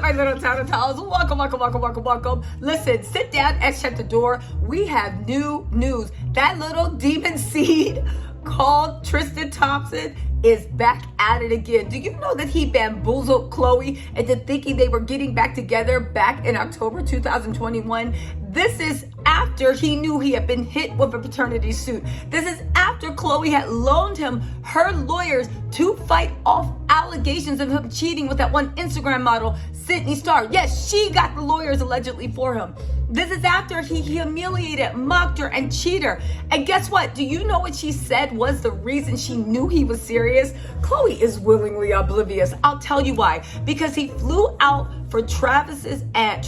my little town of towels? Welcome. Listen, sit down and shut the door. We have new news. That little demon seed called Tristan Thompson is back at it again. Do you know that he bamboozled Khloé into thinking they were getting back together back in October 2021? This is after he knew he had been hit with a paternity suit. This is after Khloé had loaned him her lawyers to fight off allegations of him cheating with that one Instagram model, Sydney Starr. Yes, she got the lawyers allegedly for him. This is after he humiliated, mocked her, and cheated her. And guess what? Do you know what she said was the reason she knew he was serious? Khloé is willingly oblivious. I'll tell you why. Because he flew out for Travis and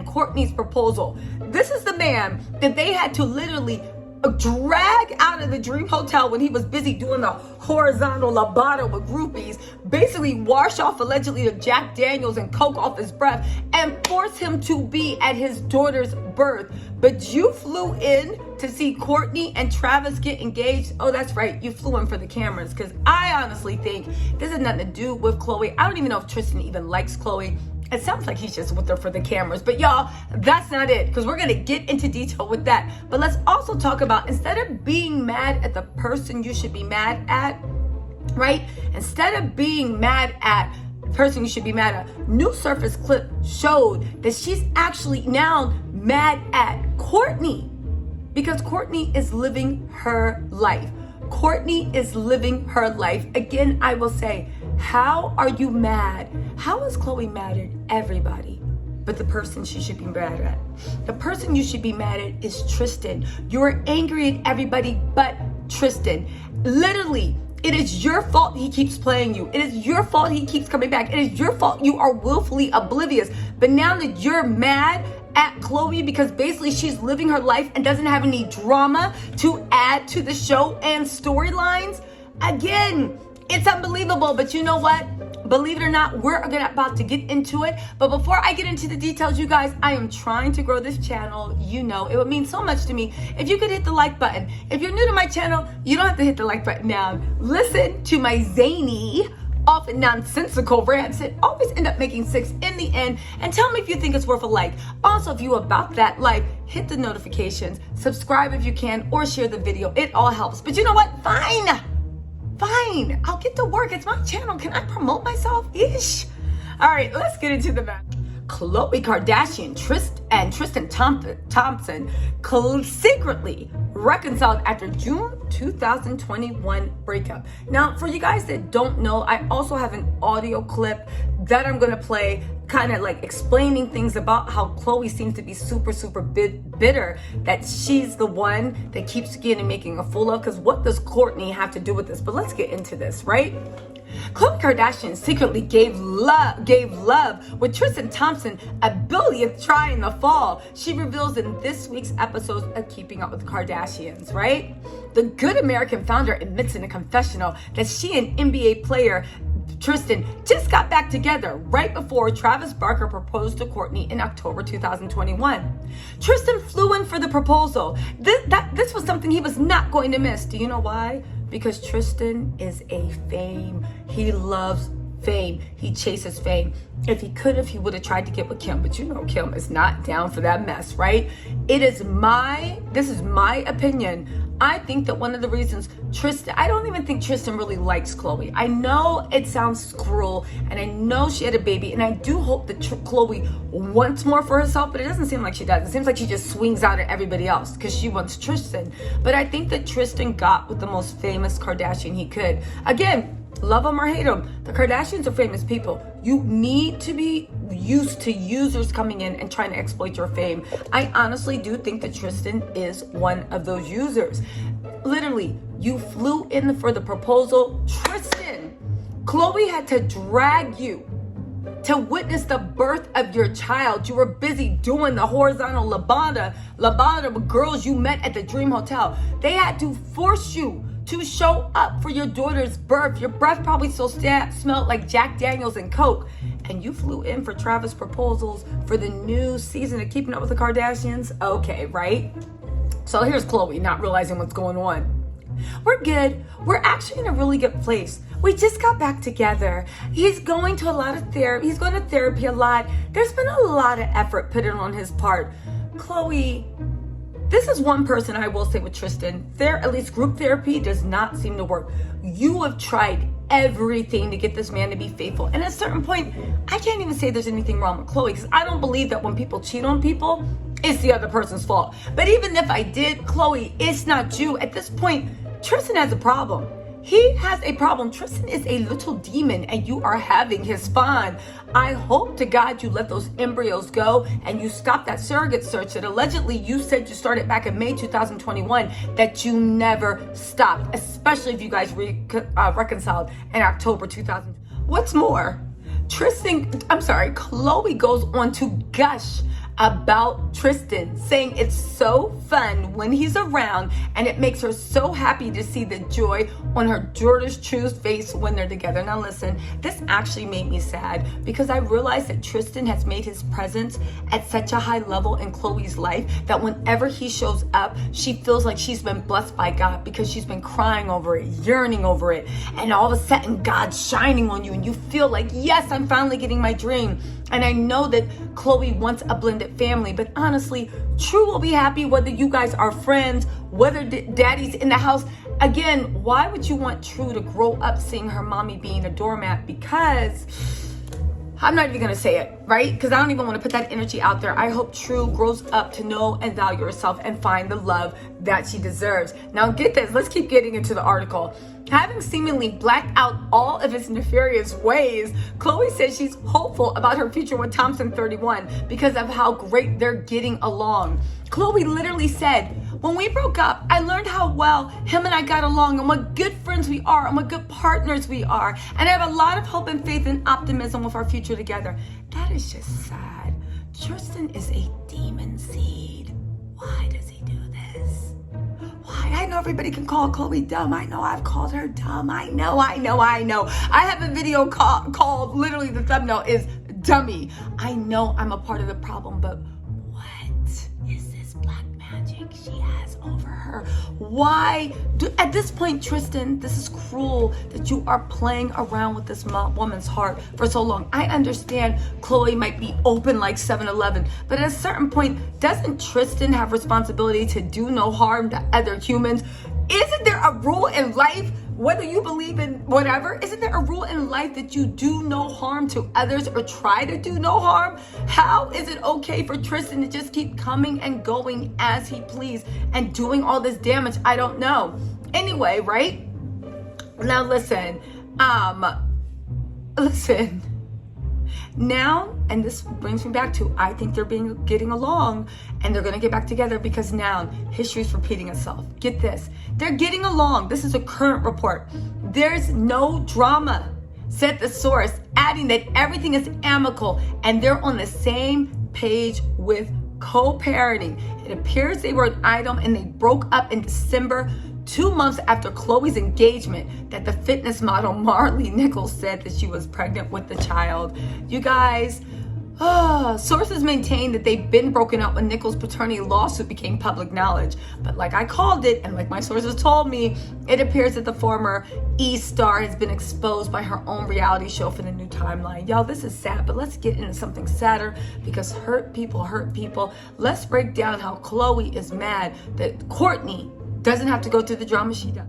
Kourtney's proposal. This is the man that they had to literally drag out of the Dream Hotel when he was busy doing the horizontal loboto with groupies, basically wash off allegedly the Jack Daniels and coke off his breath, and force him to be at his daughter's birth. But you flew in to see Kourtney and Travis get engaged. Oh, that's right, you flew in for the cameras, because I honestly think this has nothing to do with Khloé. I don't even know if Tristan even likes Khloé. It sounds like he's just with her for the cameras. But y'all, that's not it, because we're going to get into detail with that. But let's also talk about, instead of being mad at the person you should be mad at, right? Instead of being mad at the person you should be mad at, new surface clip showed that she's actually now mad at Kourtney, because Kourtney is living her life. Kourtney is living her life. Again, I will say, how are you mad? How is Khloé mad at everybody but the person she should be mad at? The person you should be mad at is Tristan. You're angry at everybody but Tristan. Literally, it is your fault he keeps playing you. It is your fault he keeps coming back. It is your fault you are willfully oblivious. But now that you're mad at Khloé because basically she's living her life and doesn't have any drama to add to the show and storylines, again, it's unbelievable. But you know what? Believe it or not, we're about to get into it. But before I get into the details, you guys, I am trying to grow this channel. You know, it would mean so much to me if you could hit the like button. If you're new to my channel, you don't have to hit the like button now. Listen to my zany, often nonsensical rants that always end up making sense in the end, and tell me if you think it's worth a like. Also, if you about that life, hit the notifications, subscribe if you can, or share the video. It all helps. But you know what? Fine, I'll get to work. It's my channel. Can I promote myself? Ish. All right, let's get into the match. Khloé Kardashian Tristan Thompson secretly reconciled after June 2021 breakup. Now, for you guys that don't know, I also have an audio clip that I'm gonna play, kind of like explaining things about how Khloé seems to be super bitter that she's the one that keeps getting making a fool of. Because what does Kourtney have to do with this? But let's get into this, right? Khloé Kardashian secretly gave love with Tristan Thompson a billionth try in the fall. She reveals in this week's episode of Keeping Up with the Kardashians, right? The Good American founder admits in a confessional that she and NBA player Tristan just got back together right before Travis Barker proposed to Kourtney in October 2021. Tristan flew in for the proposal. This was something he was not going to miss. Do you know why? Because Tristan is a fame. He loves fame. He chases fame. If he could have, he would have tried to get with Kim, but you know Kim is not down for that mess, right? This is my opinion. I think that one of the reasons I don't even think Tristan really likes Khloé. I know it sounds cruel, and I know she had a baby, and I do hope that Khloé wants more for herself, but it doesn't seem like she does. It seems like she just swings out at everybody else because she wants Tristan. But I think that Tristan got with the most famous Kardashian he could. Again, love him or hate him, the Kardashians are famous people. You need to be used to users coming in and trying to exploit your fame. I honestly do think that Tristan is one of those users. Literally, you flew in for the proposal. Tristan, Khloé had to drag you to witness the birth of your child. You were busy doing the horizontal loboto with girls you met at the Dream Hotel. They had to force you to show up for your daughter's birth. Your breath probably still smelled like Jack Daniels and Coke. And you flew in for Travis' proposals for the new season of Keeping Up with the Kardashians? Okay, right? So here's Khloé not realizing what's going on. We're good. We're actually in a really good place. we just got back together. He's going to a lot of therapy. He's going to therapy a lot. There's been a lot of effort put in on his part. Khloé, this is one person I will say with Tristan. At least group therapy does not seem to work. You have tried everything to get this man to be faithful. And at a certain point, I can't even say there's anything wrong with Khloé, because I don't believe that when people cheat on people, it's the other person's fault. But even if I did, Khloé, it's not you. At this point, Tristan has a problem. He has a problem. Tristan is a little demon and you are having his fun. I hope to God you let those embryos go and you stop that surrogate search that allegedly you said you started back in May 2021, that you never stopped, especially if you guys reconciled in October 2000. What's more, Khloé goes on to gush about Tristan, saying it's so fun when he's around and it makes her so happy to see the joy on her daughter's true face when they're together. Now listen, this actually made me sad because I realized that Tristan has made his presence at such a high level in Khloé's life that whenever he shows up, she feels like she's been blessed by God, because she's been crying over it, yearning over it, and all of a sudden God's shining on you and you feel like, yes, I'm finally getting my dream. And I know that Khloé wants a blended family, but honestly, True will be happy whether you guys are friends, whether daddy's in the house. Again, why would you want True to grow up seeing her mommy being a doormat? Because I'm not even gonna say it, right? Because I don't even want to put that energy out there. I hope True grows up to know and value herself and find the love that she deserves. Now get this, let's keep getting into the article. Having seemingly blacked out all of his nefarious ways, Khloé says she's hopeful about her future with Thompson 31 because of how great they're getting along. Khloé literally said, when we broke up, I learned how well him and I got along and what good friends we are and what good partners we are. And I have a lot of hope and faith and optimism with our future together. That is just sad. Tristan is a demon seed. Why does he do this? Why? I know everybody can call Khloé dumb. I know I've called her dumb. I know. I have a video called, literally the thumbnail is dummy. I know I'm a part of the problem, but what is this black magic she has over her? Why? At this point, Tristan, this is cruel that you are playing around with this woman's heart for so long. I understand Khloé might be open like 7-Eleven, but at a certain point, doesn't Tristan have responsibility to do no harm to other humans? Isn't there a rule in life, whether you believe in whatever, isn't there a rule in life that you do no harm to others or try to do no harm? How is it okay for Tristan to just keep coming and going as he please and doing all this damage? I don't know. Anyway, right? Now listen, now, and this brings me back to, I think they're getting along and they're going to get back together because now history's repeating itself. Get this. They're getting along. This is a current report. There's no drama, said the source, adding that everything is amicable and they're on the same page with co-parenting. It appears they were an item and they broke up in December, 2 months after Khloé's engagement, that the fitness model Marley Nichols said that she was pregnant with the child. You guys, sources maintain that they've been broken up when Nichols' paternity lawsuit became public knowledge. But like I called it, and like my sources told me, it appears that the former E-star has been exposed by her own reality show for the new timeline. Y'all, this is sad, but let's get into something sadder because hurt people hurt people. Let's break down how Khloé is mad that Kourtney doesn't have to go through the drama she does.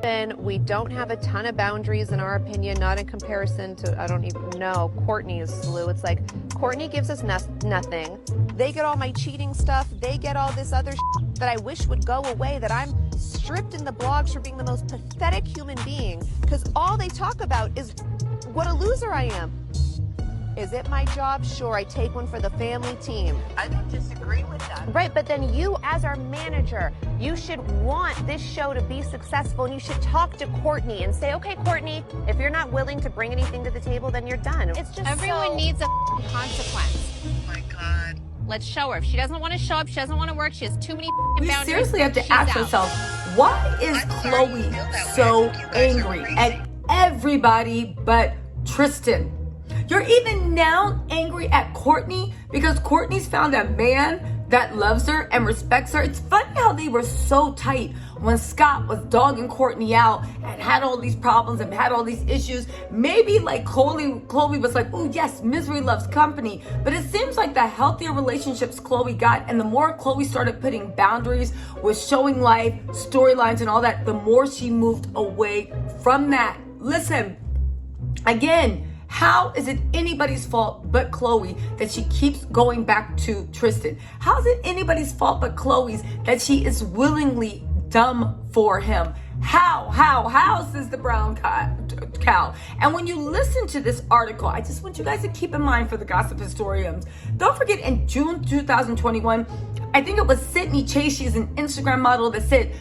Then we don't have a ton of boundaries in our opinion, not in comparison to, I don't even know, Kourtney's slew. It's like, Kourtney gives us nothing. They get all my cheating stuff. They get all this other that I wish would go away, that I'm stripped in the blogs for being the most pathetic human being, because all they talk about is what a loser I am. Is it my job? Sure, I take one for the family team. I don't disagree with that. Right, but then you, as our manager, you should want this show to be successful, and you should talk to Kourtney and say, okay, Kourtney, if you're not willing to bring anything to the table, then you're done. It's just everyone needs a consequence. Oh my God. Let's show her. If she doesn't want to show up, she doesn't want to work, she has too many We boundaries. seriously have to she's ask out. ourselves, why is I'm sorry you Khloé feel that way. so I think you guys are angry crazy. at everybody but Tristan? You're even now angry at Kourtney because Kourtney's found a man that loves her and respects her. It's funny how they were so tight when Scott was dogging Kourtney out and had all these problems and had all these issues. Maybe like Khloé was like, oh yes, misery loves company. But it seems like the healthier relationships Khloé got, and the more Khloé started putting boundaries with showing life, storylines and all that, the more she moved away from that. Listen, again, how is it anybody's fault but Khloé that she keeps going back to Tristan? How is it anybody's fault but Khloé's that she is willingly dumb for him? How, says the brown cow. And when you listen to this article, I just want you guys to keep in mind for the gossip historians. Don't forget, in June 2021, I think it was Sydney Chase, she's an Instagram model, that said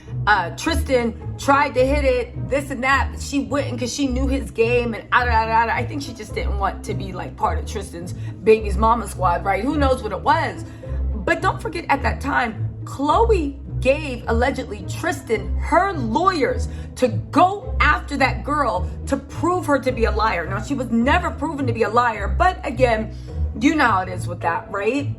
Tristan tried to hit it, this and that, but she wouldn't because she knew his game, and I think she just didn't want to be like part of Tristan's baby's mama squad, right? Who knows what it was? But don't forget, at that time, Khloé gave allegedly Tristan her lawyers to go after that girl to prove her to be a liar. Now, she was never proven to be a liar, but again, you know how it is with that, right?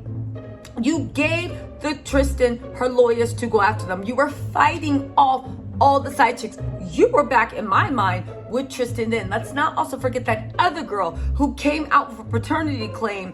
You gave the Tristan her lawyers to go after them. You were fighting off all the side chicks. You were back, in my mind, with Tristan then. Let's not also forget that other girl who came out with a paternity claim,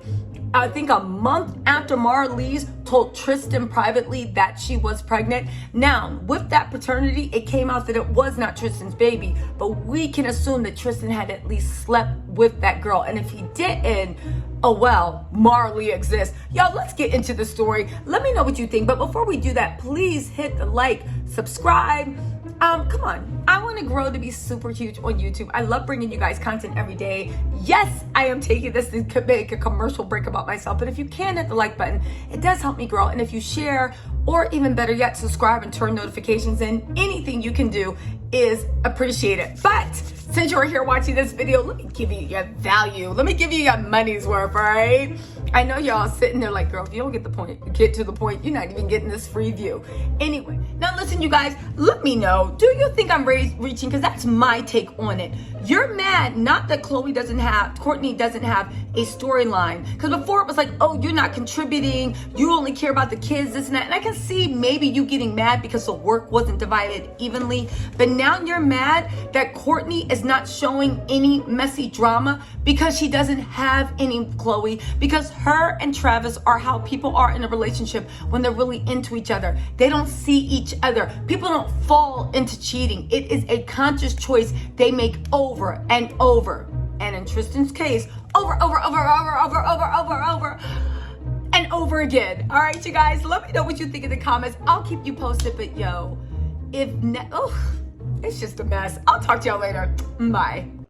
I think a month after Marlise told Tristan privately that she was pregnant. Now, with that paternity, it came out that it was not Tristan's baby, but we can assume that Tristan had at least slept with that girl. And if he didn't, oh well, Marley exists. Y'all, let's get into the story. Let me know what you think. But before we do that, please hit the like, subscribe. Come on. I want to grow to be super huge on YouTube. I love bringing you guys content every day. Yes, I am taking this to make a commercial break about myself, but if you can hit the like button, it does help me grow. And if you share, or even better yet, subscribe and turn notifications in, anything you can do is appreciated. But since you're here watching this video, let me give you your value. Let me give you your money's worth, all right? I know y'all sitting there like, girl, if you don't get to the point, you're not even getting this free view. Anyway, now listen, you guys, let me know, do you think I'm reaching? Because that's my take on it. You're mad, not that Kourtney doesn't have a storyline. Because before it was like, oh, you're not contributing, you only care about the kids, this and that. And I can see maybe you getting mad because the work wasn't divided evenly. But now you're mad that Kourtney is not showing any messy drama because she doesn't have any Khloé, because her and Travis are how people are in a relationship when they're really into each other. They don't see each other. People don't fall into cheating. It is a conscious choice they make over and over. And in Tristan's case, over and over again. All right, you guys, let me know what you think in the comments. I'll keep you posted, but yo, it's just a mess. I'll talk to y'all later. Bye.